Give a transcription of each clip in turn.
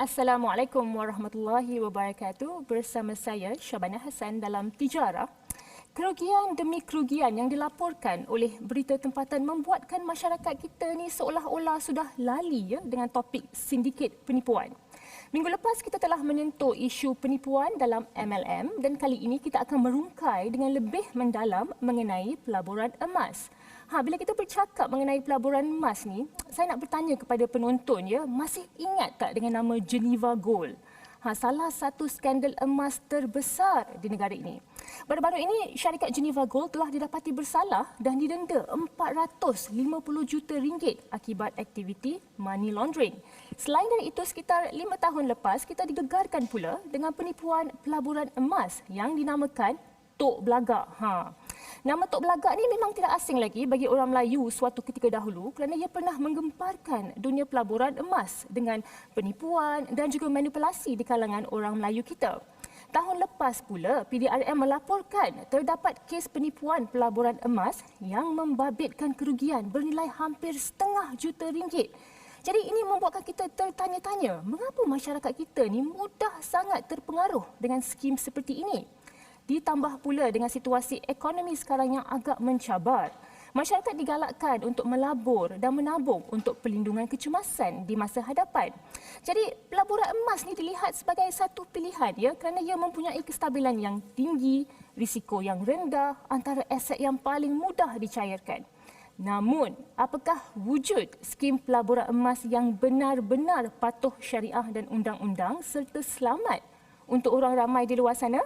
Assalamualaikum warahmatullahi wabarakatuh. Bersama saya Syabana Hassan dalam Tijarah. Kerugian demi kerugian yang dilaporkan oleh berita tempatan membuatkan masyarakat kita ni seolah-olah sudah lali dengan topik sindiket penipuan. Minggu lepas kita telah menyentuh isu penipuan dalam MLM dan kali ini kita akan merungkai dengan lebih mendalam mengenai pelaburan emas. Bila kita bercakap mengenai pelaburan emas ni, saya nak bertanya kepada penonton masih ingat tak dengan nama Geneva Gold? Salah satu skandal emas terbesar di negara ini. Baru-baru ini syarikat Geneva Gold telah didapati bersalah dan didenda 450 juta ringgit akibat aktiviti money laundering. Selain dari itu, sekitar 5 tahun lepas kita digegarkan pula dengan penipuan pelaburan emas yang dinamakan Tok Belagak. Nama Tok Belagak ni memang tidak asing lagi bagi orang Melayu suatu ketika dahulu kerana ia pernah menggemparkan dunia pelaburan emas dengan penipuan dan juga manipulasi di kalangan orang Melayu kita. Tahun lepas pula, PDRM melaporkan terdapat kes penipuan pelaburan emas yang membabitkan kerugian bernilai hampir RM500 juta. Jadi ini membuatkan kita tertanya-tanya, mengapa masyarakat kita ni mudah sangat terpengaruh dengan skim seperti ini? Ditambah pula dengan situasi ekonomi sekarang yang agak mencabar. Masyarakat digalakkan untuk melabur dan menabung untuk pelindungan kecemasan di masa hadapan. Jadi pelaburan emas ni dilihat sebagai satu pilihan kerana ia mempunyai kestabilan yang tinggi, risiko yang rendah, antara aset yang paling mudah dicairkan. Namun, apakah wujud skim pelaburan emas yang benar-benar patuh syariah dan undang-undang serta selamat untuk orang ramai di luar sana?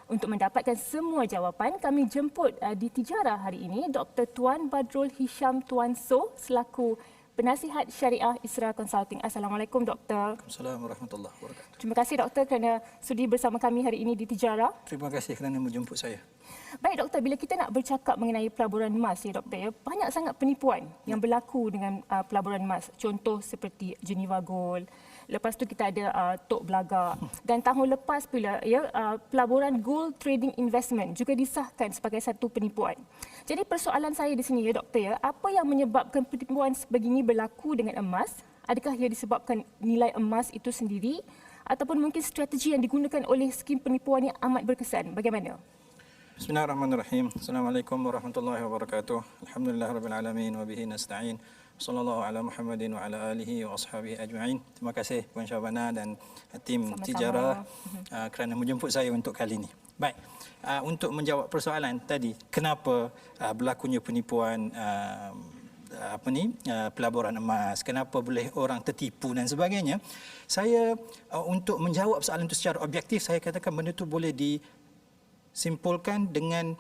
Untuk mendapatkan semua jawapan, kami jemput di Tijarah hari ini Dr. Tuan Badrul Hisham Tuan So selaku Penasihat Syariah Isra Consulting. Assalamualaikum, Doktor. Assalamualaikum warahmatullahi wabarakatuh. Terima kasih, Doktor, kerana sudi bersama kami hari ini di Tijarah. Terima kasih kerana menjemput saya. Baik, Doktor, bila kita nak bercakap mengenai pelaburan emas, Doktor, banyak sangat penipuan yang berlaku dengan pelaburan emas. Contoh seperti Geneva Gold. Lepas tu kita ada Tok Belagak. Dan tahun lepas pula pelaburan Gold Trading Investment juga disahkan sebagai satu penipuan. Jadi persoalan saya di sini Doktor, apa yang menyebabkan penipuan sebegini berlaku dengan emas? Adakah ia disebabkan nilai emas itu sendiri ataupun mungkin strategi yang digunakan oleh skim penipuan yang amat berkesan? Bagaimana? Bismillahirrahmanirrahim. Assalamualaikum warahmatullahi wabarakatuh. Alhamdulillahirabbil alamin wa bihi nasta'in. Sallallahu ala Muhammadin wa ala alihi wa ashabihi ajma'in. Terima kasih Puan Syabana dan tim Tijarah kerana menjemput saya untuk kali ini. Baik, untuk menjawab persoalan tadi, kenapa berlakunya penipuan pelaburan emas, kenapa boleh orang tertipu dan sebagainya. Saya untuk menjawab soalan itu secara objektif, saya katakan benda itu boleh disimpulkan dengan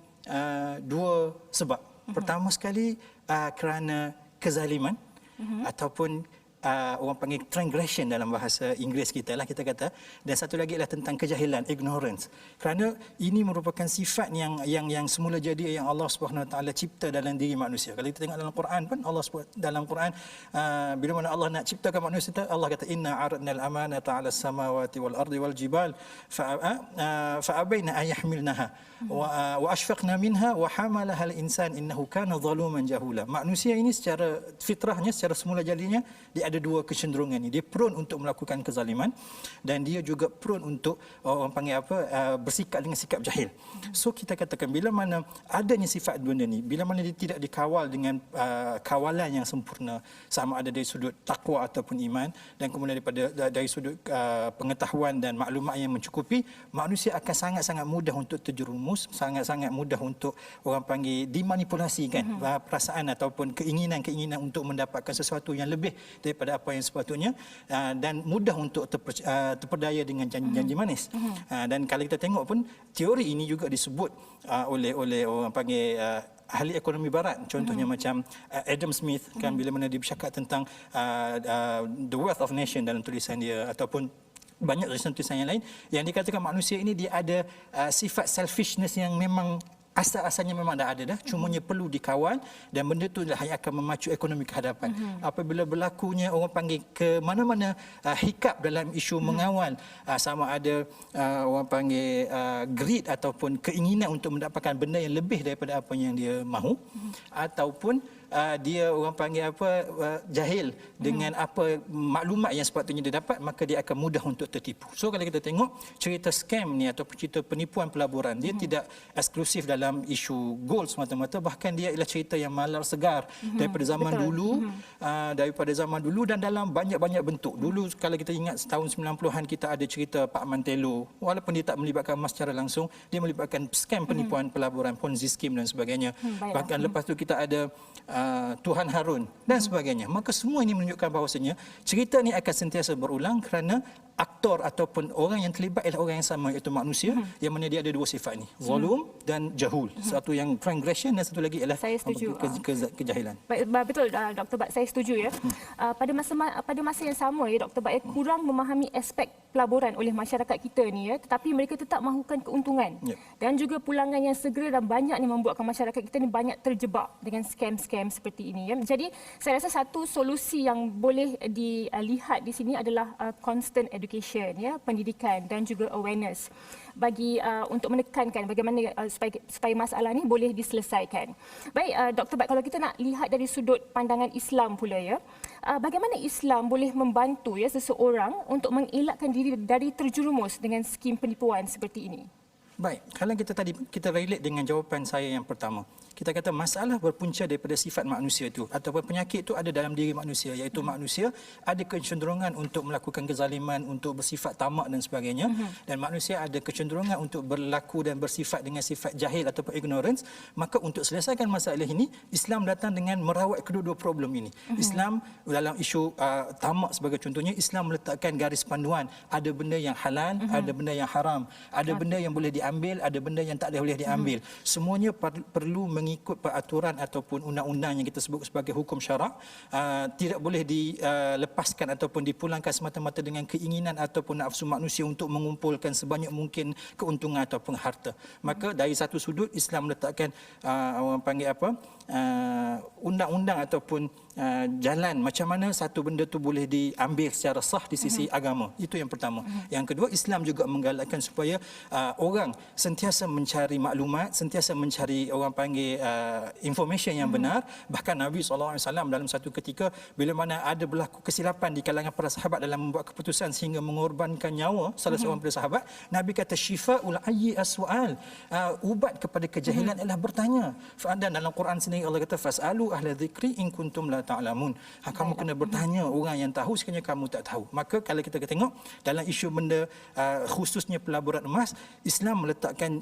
dua sebab. Pertama sekali kerana kezaliman ataupun orang panggil transgression dalam bahasa Inggeris kita kata, dan satu lagi adalah tentang kejahilan, ignorance. Kerana ini merupakan sifat yang semula jadi yang Allah Subhanahu Wa Taala cipta dalam diri manusia. Kalau kita tengok dalam Quran pun dalam Quran bila mana Allah nak ciptakan manusia, Allah kata inna aradnal amanata 'alas samawati wal ardi wal jibal fa abaina ayahmilnaha wa ashfaqna minha wa hamalaha al-insan innahu kana zaluman jahula. Manusia ini secara fitrahnya, secara semula jadinya, dia ada dua kecenderungan ini. Dia prone untuk melakukan kezaliman dan dia juga prone untuk orang panggil bersikap dengan sikap jahil. So kita katakan bila mana adanya sifat benda ni, bila mana dia tidak dikawal dengan kawalan yang sempurna, sama ada dari sudut takwa ataupun iman, dan kemudian dari sudut pengetahuan dan maklumat yang mencukupi, manusia akan sangat-sangat mudah untuk terjerumus, sangat-sangat mudah untuk orang panggil dimanipulasikan perasaan ataupun keinginan-keinginan untuk mendapatkan sesuatu yang lebih daripada apa yang sepatutnya, dan mudah untuk terperdaya dengan janji-janji manis. Dan kalau kita tengok pun teori ini juga disebut oleh orang panggil ahli ekonomi barat, contohnya macam Adam Smith kan, bila mana dia bercakap tentang the wealth of nation dalam tulisan dia, ataupun banyak tulisan-tulisan yang lain yang dikatakan manusia ini dia ada sifat selfishness yang memang asal-asalnya memang dah ada dah, cumanya perlu dikawal, dan benda itulah yang akan memacu ekonomi ke hadapan. Apabila berlakunya orang panggil ke mana-mana hiccup dalam isu mengawal, sama ada orang panggil greed ataupun keinginan untuk mendapatkan benda yang lebih daripada apa yang dia mahu, ataupun dia orang panggil apa jahil dengan apa maklumat yang sepatutnya dia dapat, maka dia akan mudah untuk tertipu. So kalau kita tengok cerita scam ni atau cerita penipuan pelaburan, dia tidak eksklusif dalam isu gold semata-mata, bahkan dia ialah cerita yang malar segar daripada zaman dulu, daripada zaman dulu dan dalam banyak-banyak bentuk. Dulu kalau kita ingat tahun 90-an kita ada cerita Pak Mantelo, walaupun dia tak melibatkan emas secara langsung, dia melibatkan scam penipuan pelaburan, Ponzi scheme dan sebagainya. Bahkan lepas tu kita ada Tuhan Harun dan sebagainya. Maka semua ini menunjukkan bahawasanya cerita ini akan sentiasa berulang kerana aktor ataupun orang yang terlibat ialah orang yang sama, iaitu manusia, yang mana dia ada dua sifat ni, zalum dan jahul. Satu yang transgression dan satu lagi ialah kejahilan. Betul Dr. Bat, saya setuju ya. Pada masa yang sama ya Dr. Bat, kurang memahami aspek pelaburan oleh masyarakat kita ni ya, tetapi mereka tetap mahukan keuntungan. Dan juga pulangan yang segera dan banyak ni membuatkan masyarakat kita ni banyak terjebak dengan scam-scam seperti ini ya. Jadi saya rasa satu solusi yang boleh dilihat di sini adalah constant education ya, pendidikan dan juga awareness bagi untuk menekankan bagaimana supaya masalah ni boleh diselesaikan. Baik Dr. Bat, kalau kita nak lihat dari sudut pandangan Islam pula ya, bagaimana Islam boleh membantu ya seseorang untuk mengelakkan diri dari terjerumus dengan skim penipuan seperti ini? Baik, kalau kita relate dengan jawapan saya yang pertama. Kita kata masalah berpunca daripada sifat manusia itu ataupun penyakit itu ada dalam diri manusia, iaitu manusia ada kecenderungan untuk melakukan kezaliman, untuk bersifat tamak dan sebagainya, dan manusia ada kecenderungan untuk berlaku dan bersifat dengan sifat jahil ataupun ignorance. Maka untuk selesaikan masalah ini, Islam datang dengan merawat kedua-dua problem ini. Islam dalam isu tamak sebagai contohnya, Islam meletakkan garis panduan, ada benda yang halal, ada benda yang haram, ada benda yang boleh diambil, ada benda yang tak boleh diambil. Semuanya perlu mengikut peraturan ataupun undang-undang yang kita sebut sebagai hukum syarak. Tidak boleh dilepaskan ataupun dipulangkan semata-mata dengan keinginan ataupun nafsu manusia untuk mengumpulkan sebanyak mungkin keuntungan ataupun harta. Maka dari satu sudut, Islam meletakkan orang panggil apa, undang-undang ataupun jalan macam mana satu benda tu boleh diambil secara sah di sisi agama. Itu yang pertama. Yang kedua, Islam juga menggalakkan supaya orang sentiasa mencari maklumat, sentiasa mencari orang panggil information yang benar. Bahkan Nabi SAW dalam satu ketika bila mana ada berlaku kesilapan di kalangan para sahabat dalam membuat keputusan sehingga mengorbankan nyawa salah seorang daripada sahabat, Nabi kata syifaul ayyi as-su'al, ubat kepada kejahilan adalah bertanya. Dan dalam Quran sendiri Allah kata fasalu ahla dzikri in kuntum la ta'lamun. Kamu kena bertanya orang yang tahu sekiranya kamu tak tahu. Maka kalau kita tengok dalam isu benda khususnya pelaburan emas, Islam meletakkan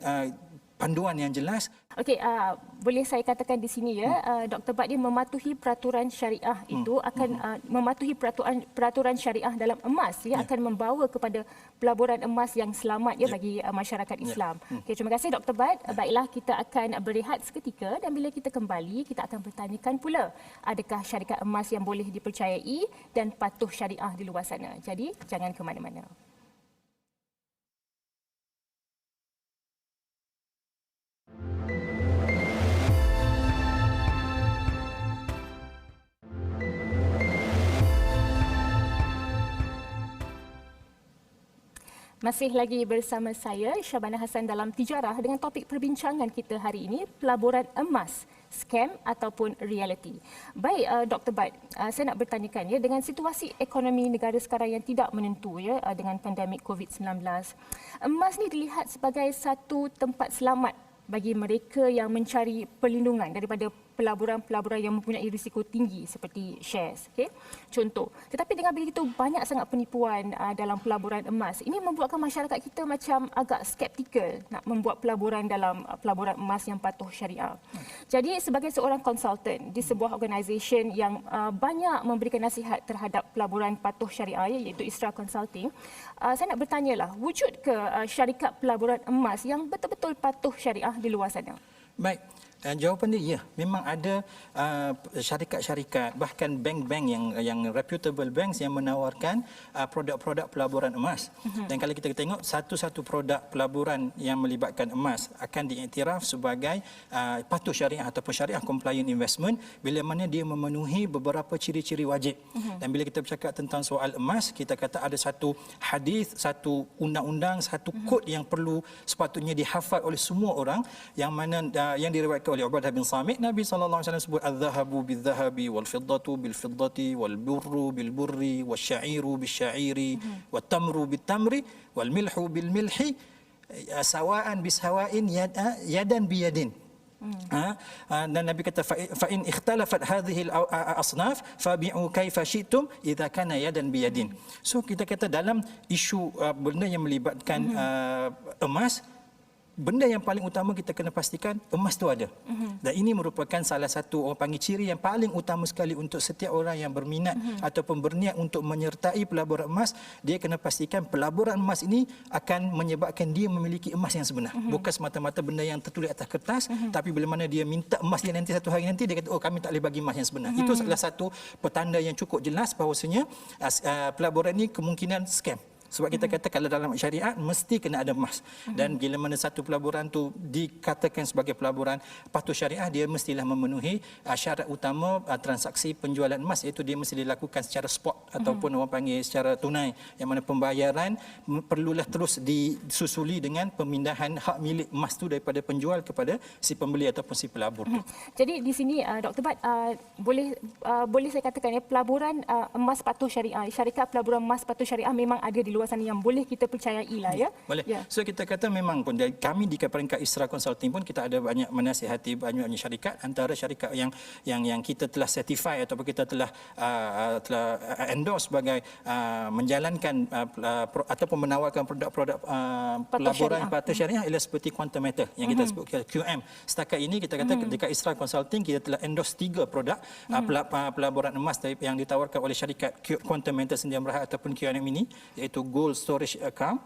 panduan yang jelas. Okey, boleh saya katakan di sini ya, Dr. Bat, dia mematuhi peraturan syariah itu akan mematuhi peraturan syariah dalam emas ya, akan membawa kepada pelaburan emas yang selamat ya bagi masyarakat Islam. Okey, terima kasih Dr. Bat. Baiklah, kita akan berehat seketika dan bila kita kembali kita akan bertanyakan pula adakah syarikat emas yang boleh dipercayai dan patuh syariah di luar sana. Jadi jangan ke mana-mana. Masih lagi bersama saya, Syabana Hassan dalam Tijarah dengan topik perbincangan kita hari ini, pelaburan emas, scam ataupun reality. Baik, Dr. Bat, saya nak bertanyakan ya, dengan situasi ekonomi negara sekarang yang tidak menentu ya, dengan pandemik COVID-19, emas ni dilihat sebagai satu tempat selamat bagi mereka yang mencari perlindungan daripada pelaburan-pelaburan yang mempunyai risiko tinggi seperti shares. Okay? Contoh. Tetapi dengan begitu banyak sangat penipuan dalam pelaburan emas, ini membuatkan masyarakat kita macam agak skeptikal nak membuat pelaburan dalam pelaburan emas yang patuh syariah. Jadi sebagai seorang konsultan di sebuah organisasi yang banyak memberikan nasihat terhadap pelaburan patuh syariah iaitu Isra Consulting, saya nak bertanyalah, wujud ke syarikat pelaburan emas yang betul-betul patuh syariah di luar sana? Baik. Jawapan dia, ya, memang ada syarikat-syarikat, bahkan bank-bank yang reputable banks yang menawarkan produk-produk pelaburan emas. Dan kalau kita tengok, satu-satu produk pelaburan yang melibatkan emas akan diiktiraf sebagai patuh syariah ataupun syariah compliant investment bila mana dia memenuhi beberapa ciri-ciri wajib. Dan bila kita bercakap tentang soal emas, kita kata ada satu hadis, satu undang-undang, satu kod yang perlu sepatutnya dihafal oleh semua orang, yang mana yang diriwayatkan oleh Ubadah bin Samit, Nabi SAW sebut al-dhahabu bil-dhahabi, wal-fiddatu bil-fiddati, wal-burru bil-burri, wal-sya'iru bil-sya'iri, wal-tamru bil-tamri, wal-milhu bil-milhi, sawa'an bis-sawa'in, yadan biyadin. Dan Nabi kata fa in ikhtalafat hadhihi al-asnaf fabi'u kaifa syi'tum idza kana yadan biyadin. So kita kata dalam isu benda yang melibatkan emas, benda yang paling utama kita kena pastikan emas tu ada. Dan ini merupakan salah satu orang panggil ciri yang paling utama sekali untuk setiap orang yang berminat ataupun berniat untuk menyertai pelaburan emas. Dia kena pastikan pelaburan emas ini akan menyebabkan dia memiliki emas yang sebenar. Bukan semata-mata benda yang tertulis atas kertas, tapi bila mana dia minta emas dia nanti satu hari nanti, dia kata, oh kami tak boleh bagi emas yang sebenar. Itu salah satu petanda yang cukup jelas bahawasanya pelaburan ini kemungkinan scam. Sebab kita kata kalau dalam syariat mesti kena ada emas. Dan bila mana satu pelaburan tu dikatakan sebagai pelaburan patuh syariah, dia mestilah memenuhi syarat utama transaksi penjualan emas, iaitu dia mesti dilakukan secara spot ataupun orang panggil secara tunai, yang mana pembayaran perlulah terus disusuli dengan pemindahan hak milik emas tu daripada penjual kepada si pembeli ataupun si pelabur tu. Jadi di sini Dr. Bat, boleh saya katakan ya, pelaburan emas patuh syariah, syarikat pelaburan emas patuh syariah memang ada di luar sana yang boleh kita percayai lah ya. Boleh. Ya. So kita kata memang pun kami di peringkat Isra Consulting pun kita ada banyak menasihati banyak syarikat, antara syarikat yang kita telah certify ataupun kita telah endorse sebagai menjalankan ataupun menawarkan produk-produk pelaburan patuh syariah ialah seperti Quantum Metal yang kita sebut QM. Setakat ini kita kata dekat Isra Consulting kita telah endorse 3 produk pelaburan emas yang ditawarkan oleh syarikat Quantum Metal Sdn Bhd ataupun QM ini, iaitu Gold Storage Account,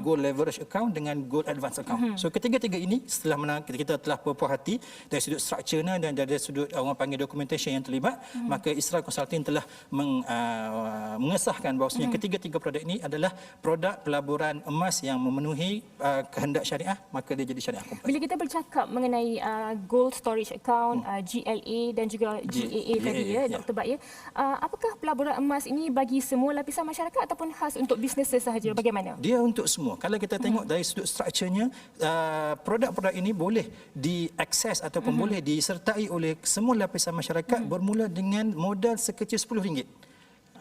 Gold Leverage Account dengan Gold Advance Account. So ketiga-tiga ini setelah kita telah berpuas hati dari sudut strukturnya dan dari sudut orang panggil documentation yang terlibat, maka Isra Consulting telah mengesahkan bahawasanya ketiga-tiga produk ini adalah produk pelaburan emas yang memenuhi kehendak syariah, maka dia jadi syariah kompleks. Bila kita bercakap mengenai Gold Storage Account, GLA dan juga GAA tadi ya, Dr. Bat ya, apakah pelaburan emas ini bagi semua lapisan masyarakat ataupun khas untuk bisnes sahaja, bagaimana? Dia untuk semua. Kalau kita tengok dari sudut strukturnya, produk-produk ini boleh diakses ataupun boleh disertai oleh semua lapisan masyarakat bermula dengan modal sekecil RM10.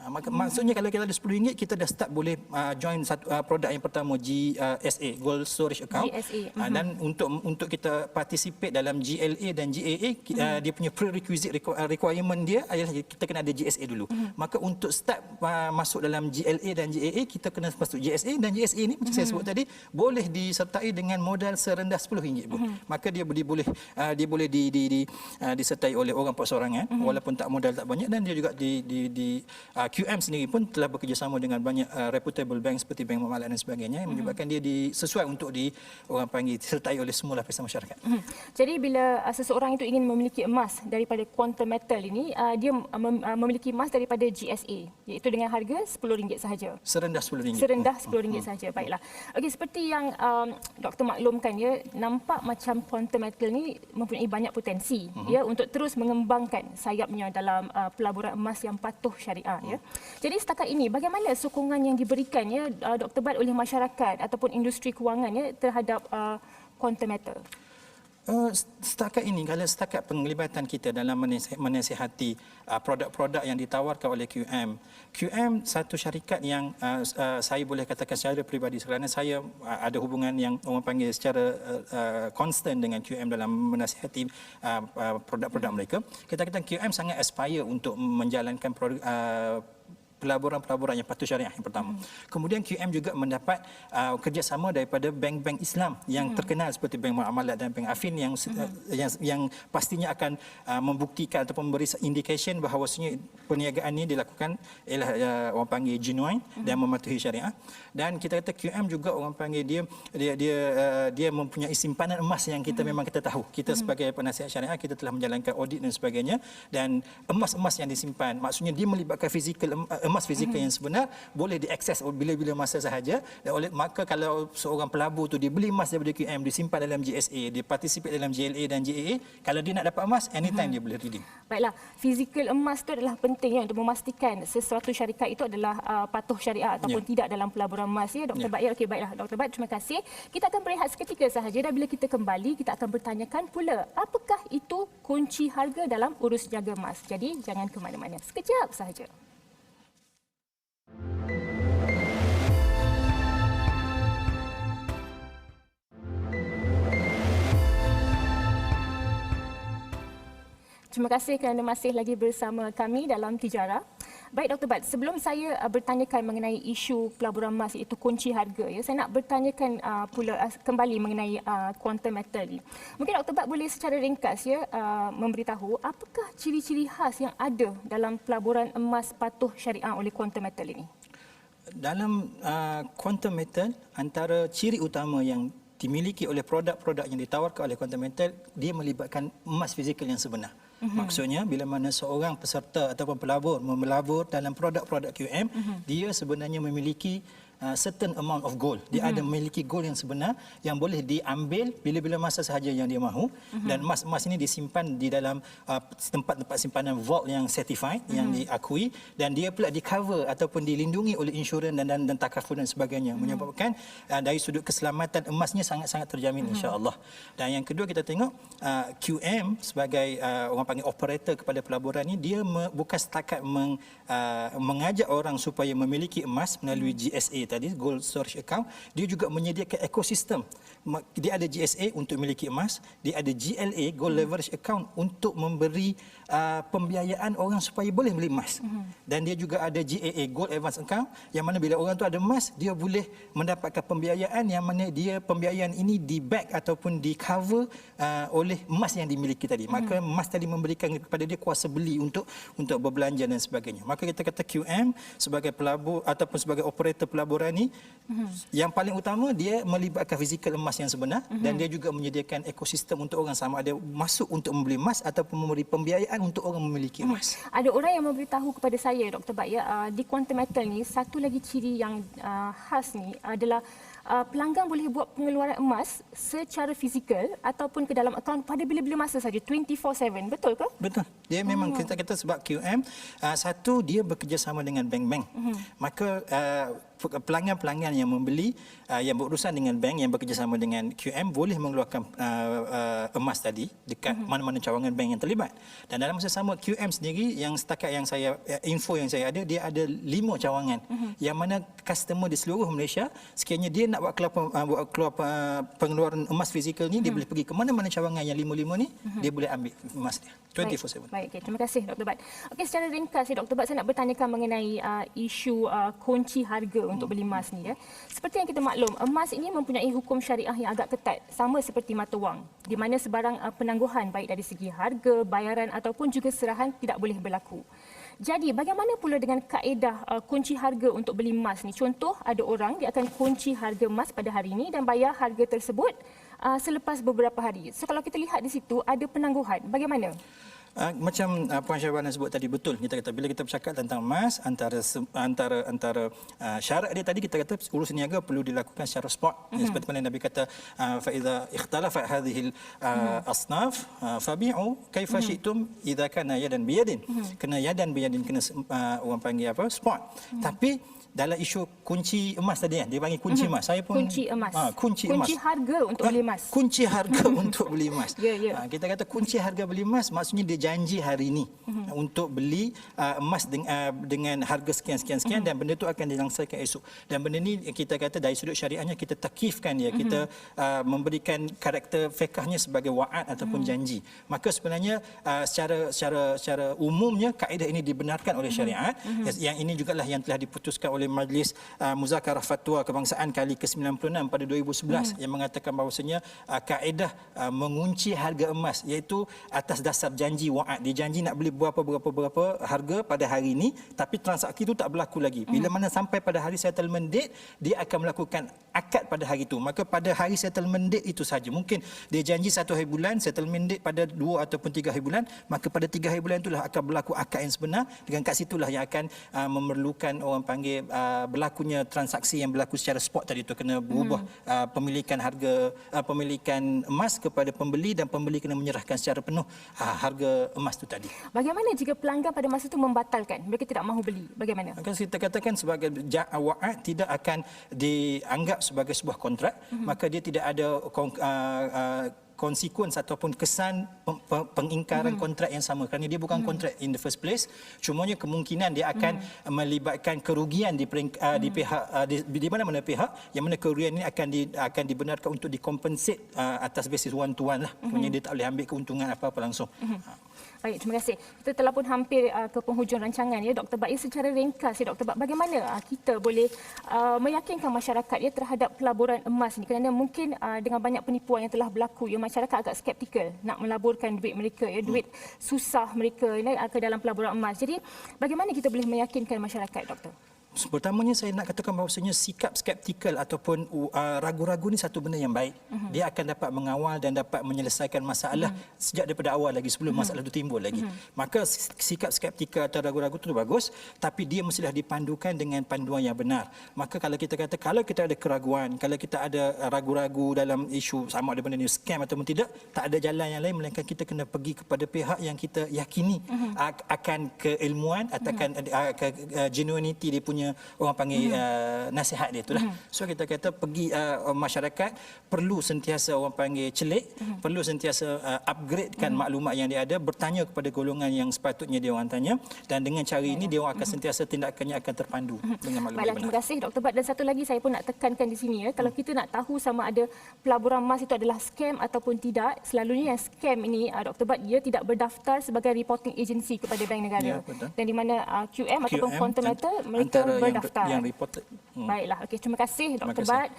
Maksudnya kalau kita ada RM10, kita dah start boleh join satu produk yang pertama, GSA, Gold Storage Account. Dan untuk kita participate dalam GLA dan GAA, dia punya prerequisite requirement dia adalah kita kena ada GSA dulu. Maka untuk start masuk dalam GLA dan GAA, kita kena masuk GSA, dan GSA ni macam saya sebut tadi boleh disertai dengan modal serendah RM10 pun. Maka dia boleh disertai oleh orang perseorangan walaupun tak modal tak banyak, dan dia juga QM sendiri pun telah bekerjasama dengan banyak reputable bank seperti Bank Muamalat dan sebagainya, yang menyebabkan dia sesuai untuk orang panggil disertai oleh semua lapisan masyarakat. Jadi bila seseorang itu ingin memiliki emas daripada Quantum Metal ini, dia memiliki emas daripada GSA, iaitu dengan harga RM10 sahaja. Serendah RM10. Serendah RM10 sahaja. Baiklah. Okey, seperti yang Doktor maklumkan ya, nampak macam Quantum Metal ni mempunyai banyak potensi ya untuk terus mengembangkan sayapnya dalam pelaburan emas yang patuh syariah ya. Jadi setakat ini bagaimana sokongan yang diberikan ya Dr. Bat oleh masyarakat ataupun industri kewangan ya terhadap Quantum Metal? Setakat ini, kalau setakat penglibatan kita dalam menasihati produk-produk yang ditawarkan oleh QM satu syarikat yang saya boleh katakan secara peribadi, kerana saya ada hubungan yang orang panggil secara konstan dengan QM dalam menasihati produk-produk mereka. Kita kata QM sangat aspire untuk menjalankan produk pelaburan-pelaburan yang patuh syariah yang pertama. Kemudian QM juga mendapat kerjasama daripada bank-bank Islam yang terkenal seperti Bank Muamalat dan Bank Affin yang pastinya akan membuktikan ataupun memberi indication bahawasanya perniagaan ini dilakukan ialah orang panggil genuine dan mematuhi syariah. Dan kita kata QM juga orang panggil dia mempunyai simpanan emas yang kita memang kita tahu. Kita sebagai penasihat syariah kita telah menjalankan audit dan sebagainya, dan emas-emas yang disimpan, maksudnya dia melibatkan fizikal emas fizikal yang sebenar boleh diakses bila-bila masa sahaja, dan maka kalau seorang pelabur tu dia beli emas daripada QM, disimpan dalam GSA, dia participate dalam JLA dan JAA, kalau dia nak dapat emas anytime dia boleh redeem. Baiklah, fizikal emas itu adalah penting untuk memastikan sesuatu syarikat itu adalah patuh syariah ataupun tidak dalam pelaburan emas, ya Dr. Bat. Ya, okey, baiklah Dr. Bat, terima kasih. Kita akan berehat seketika sahaja, dan bila kita kembali kita akan bertanyakan pula apakah itu kunci harga dalam urus jaga emas. Jadi jangan ke mana-mana. Sekejap sahaja. Terima kasih kerana masih lagi bersama kami dalam Tijara. Baik Dr. Bat, sebelum saya bertanyakan mengenai isu pelaburan emas iaitu kunci harga, ya, saya nak bertanyakan pula kembali mengenai quantum metal ni. Mungkin Dr. Bat boleh secara ringkas memberitahu apakah ciri-ciri khas yang ada dalam pelaburan emas patuh syariah oleh quantum metal ini? Dalam quantum metal, antara ciri utama yang dimiliki oleh produk-produk yang ditawarkan oleh quantum metal, dia melibatkan emas fizikal yang sebenar. Maksudnya bila mana seorang peserta ataupun pelabur melabur dalam produk-produk QM, dia sebenarnya memiliki certain amount of gold. Dia ada memiliki gold yang sebenar yang boleh diambil bila-bila masa sahaja yang dia mahu, dan emas-emas ini disimpan di dalam tempat-tempat simpanan vault yang certified, yang diakui, dan dia pula di cover ataupun dilindungi oleh insurans dan takaful dan sebagainya, menyebabkan dari sudut keselamatan emasnya sangat-sangat terjamin insya-Allah. Dan yang kedua kita tengok QM sebagai orang panggil operator kepada pelaburan ini, dia bukan setakat mengajak orang supaya memiliki emas melalui GSA tadi, Gold Storage Account, dia juga menyediakan ekosistem. Dia ada GSA untuk memiliki emas, dia ada GLA, Gold Leverage Account, untuk memberi pembiayaan orang supaya boleh beli emas. Dan dia juga ada GAA, Gold Advance Account, yang mana bila orang tu ada emas, dia boleh mendapatkan pembiayaan yang mana pembiayaan ini di-back ataupun di-cover oleh emas yang dimiliki tadi. Maka emas tadi memberikan kepada dia kuasa beli untuk berbelanja dan sebagainya. Maka kita kata QM sebagai pelabur ataupun sebagai operator pelaburan ini, yang paling utama dia melibatkan fizikal emas yang sebenar, dan dia juga menyediakan ekosistem untuk orang, sama ada masuk untuk membeli emas ataupun memberi pembiayaan untuk orang memiliki emas. Ada orang yang memberitahu kepada saya, Dr. Bat, ya, di quantum metal ni satu lagi ciri yang khas ni adalah pelanggan boleh buat pengeluaran emas secara fizikal ataupun ke dalam akaun pada bila-bila masa saja, 24/7. Betul ke? Betul. Dia memang kita kata sebab QM, satu dia bekerjasama dengan bank-bank. Maka pelanggan-pelanggan yang membeli, yang berurusan dengan bank yang bekerjasama dengan QM boleh mengeluarkan emas tadi dekat mana-mana cawangan bank yang terlibat. Dan dalam masa sama QM sendiri, yang setakat yang saya info yang saya ada, dia ada 5 cawangan yang mana customer di seluruh Malaysia, sekiranya dia nak buat keluar pengeluaran emas fizikal ni, dia boleh pergi ke mana-mana cawangan yang 5 ni, dia boleh ambil emas dia 24/7. Baik, okay. Terima kasih Dr. Bat. Okey, secara ringkas Dr. Bat, saya nak bertanyakan mengenai isu kunci harga untuk beli emas ni, ya. Seperti yang kita maklum, emas ini mempunyai hukum syariah yang agak ketat, sama seperti mata wang, di mana sebarang penangguhan baik dari segi harga, bayaran ataupun juga serahan tidak boleh berlaku. Jadi bagaimana pula dengan kaedah kunci harga untuk beli emas ni? Contoh, ada orang dia akan kunci harga emas pada hari ini dan bayar harga tersebut selepas beberapa hari. So kalau kita lihat di situ ada penangguhan, bagaimana? Macam Puan Syahbana sebut tadi, betul. Kita kata bila kita bercakap tentang emas, antara syarat dia tadi, kita kata urus niaga perlu dilakukan secara spot. Seperti mana Nabi kata, fa idza ikhtalafat hadhihi asnaf fabi'u kaifa syi'tum idza kana yadan biyadin. Kena yadan biyadin, kena orang panggil apa? Spot. Tapi dalam isu kunci emas tadi kan, dia panggil kunci emas. Saya pun kunci emas. Kunci emas. Kunci harga untuk beli emas. Kunci harga untuk beli emas. Kita kata kunci harga beli emas, maksudnya dia janji hari ini untuk beli emas dengan harga sekian dan benda itu akan dilangsanakan esok. Dan benda ni kita kata dari sudut syariahnya kita takifkan dia, kita memberikan karakter fiqahnya sebagai wa'ad ataupun janji. Maka sebenarnya secara umumnya kaedah ini dibenarkan oleh syariat. Yang ini jugalah yang telah diputuskan oleh Majlis Muzakarah Fatwa Kebangsaan kali ke-96 pada 2011 yang mengatakan bahawasanya kaedah mengunci harga emas iaitu atas dasar janji wa'ad. Dia janji nak beli berapa harga pada hari ini, tapi transaksi itu tak berlaku lagi. Bila mana sampai pada hari settlement date, dia akan melakukan akad pada hari itu. Maka pada hari settlement date itu saja. Mungkin dia janji 1 hari bulan, settlement date pada 2 ataupun 3 hari bulan, maka pada 3 hari bulan itulah akan berlaku akad yang sebenar, dengan kat situlah yang akan memerlukan orang panggil berlakunya transaksi yang berlaku secara spot tadi itu, kena berubah pemilikan harga pemilikan emas kepada pembeli, dan pembeli kena menyerahkan secara penuh harga emas itu tadi. Bagaimana jika pelanggan pada masa itu membatalkan, mereka tidak mahu beli, bagaimana? Maka kita katakan sebagai wa'ad tidak akan dianggap sebagai sebuah kontrak, maka dia tidak ada konsekuens ataupun kesan pengingkaran kontrak yang sama, kerana dia bukan kontrak in the first place. Cumanya kemungkinan dia akan melibatkan kerugian di pihak di mana-mana pihak, yang mana kerugian ini akan dibenarkan untuk dikompensate atas basis one to one lah. Punya dia tak boleh ambil keuntungan apa-apa langsung. Baik, terima kasih. Kita telah pun hampir ke penghujung rancangan ya, Dr. Bak. Secara ringkas ya, Dr. Bak, bagaimana kita boleh meyakinkan masyarakat ya terhadap pelaburan emas ini, kerana mungkin dengan banyak penipuan yang telah berlaku ya, masyarakat agak skeptikal nak melaburkan duit mereka ya, duit susah mereka ya, ke dalam pelaburan emas. Jadi bagaimana kita boleh meyakinkan masyarakat, Doktor? Pertamanya saya nak katakan bahawasanya sikap skeptikal ataupun ragu-ragu ni satu benda yang baik. Dia akan dapat mengawal dan dapat menyelesaikan masalah sejak daripada awal lagi, sebelum masalah itu timbul lagi. Maka sikap skeptikal atau ragu-ragu itu bagus, tapi dia mestilah dipandukan dengan panduan yang benar. Maka kalau kita kata, kalau kita ada keraguan, kalau kita ada ragu-ragu dalam isu sama ada benda ni scam ataupun tidak, tak ada jalan yang lain melainkan kita kena pergi kepada pihak yang kita yakini akan keilmuan atau akan genuinity dia punya, orang panggil nasihat dia itulah. So kita kata pergi masyarakat perlu sentiasa orang panggil celik, perlu sentiasa upgradekan maklumat yang dia ada, bertanya kepada golongan yang sepatutnya dia orang tanya, dan dengan cara ini dia orang akan sentiasa tindakannya akan terpandu dengan maklumat. Baiklah, terima kasih Dr. Bak. Dan satu lagi saya pun nak tekankan di sini ya, kalau kita nak tahu sama ada pelaburan emas itu adalah scam ataupun tidak, selalunya yang scam ini Dr. Bak, dia tidak berdaftar sebagai reporting agency kepada bank negara. Ya, dan di mana QM ataupun Quantum Metal mereka berdaftar. Yang reported. Baiklah, okey, terima kasih Dr. Bak.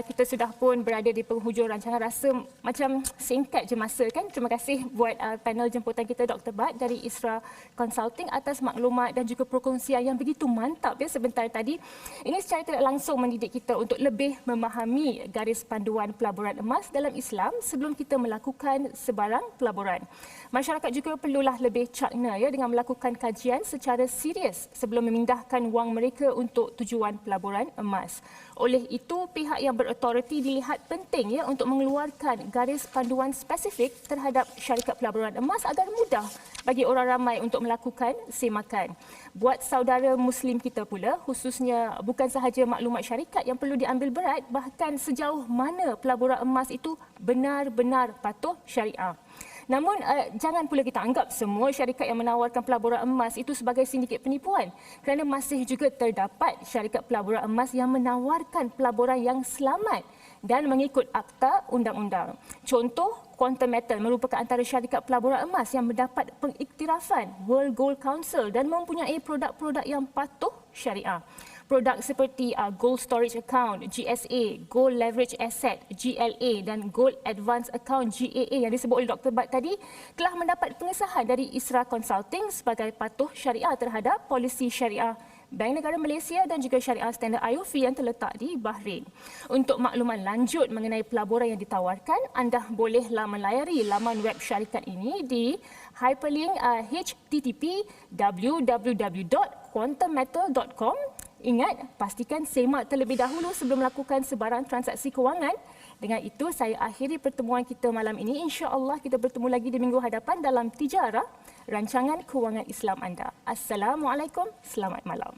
Kita sudah pun berada di penghujung rancangan, rasa macam singkat je masa kan. Terima kasih buat panel jemputan kita Dr. Bak dari Isra Consulting atas maklumat dan juga perkongsian yang begitu mantap ya sebentar tadi. Ini secara tidak langsung mendidik kita untuk lebih memahami garis panduan pelaburan emas dalam Islam sebelum kita melakukan sebarang pelaburan. Masyarakat juga perlulah lebih cakna ya dengan melakukan kajian secara serius sebelum memindahkan wang mereka untuk tujuan pelaburan emas. Oleh itu, pihak yang berautoriti dilihat penting ya untuk mengeluarkan garis panduan spesifik terhadap syarikat pelaburan emas agar mudah bagi orang ramai untuk melakukan semakan. Buat saudara Muslim kita pula, khususnya bukan sahaja maklumat syarikat yang perlu diambil berat, bahkan sejauh mana pelaburan emas itu benar-benar patuh syariah. Namun, jangan pula kita anggap semua syarikat yang menawarkan pelaburan emas itu sebagai sindiket penipuan, kerana masih juga terdapat syarikat pelaburan emas yang menawarkan pelaburan yang selamat dan mengikut akta undang-undang. Contoh, Quantum Metal merupakan antara syarikat pelaburan emas yang mendapat pengiktirafan World Gold Council dan mempunyai produk-produk yang patuh syariah. Produk seperti Gold Storage Account, GSA, Gold Leverage Asset, GLA dan Gold Advance Account, GAA yang disebut oleh Dr. Bak tadi telah mendapat pengesahan dari Isra Consulting sebagai patuh syariah terhadap polisi syariah Bank Negara Malaysia dan juga syariah standard IOF yang terletak di Bahrain. Untuk maklumat lanjut mengenai pelaburan yang ditawarkan, anda bolehlah melayari laman web syarikat ini di hyperlink http www.quantummetal.com. Ingat, pastikan semak terlebih dahulu sebelum melakukan sebarang transaksi kewangan. Dengan itu, saya akhiri pertemuan kita malam ini. InsyaAllah kita bertemu lagi di minggu hadapan dalam Tijarah, rancangan kewangan Islam anda. Assalamualaikum, selamat malam.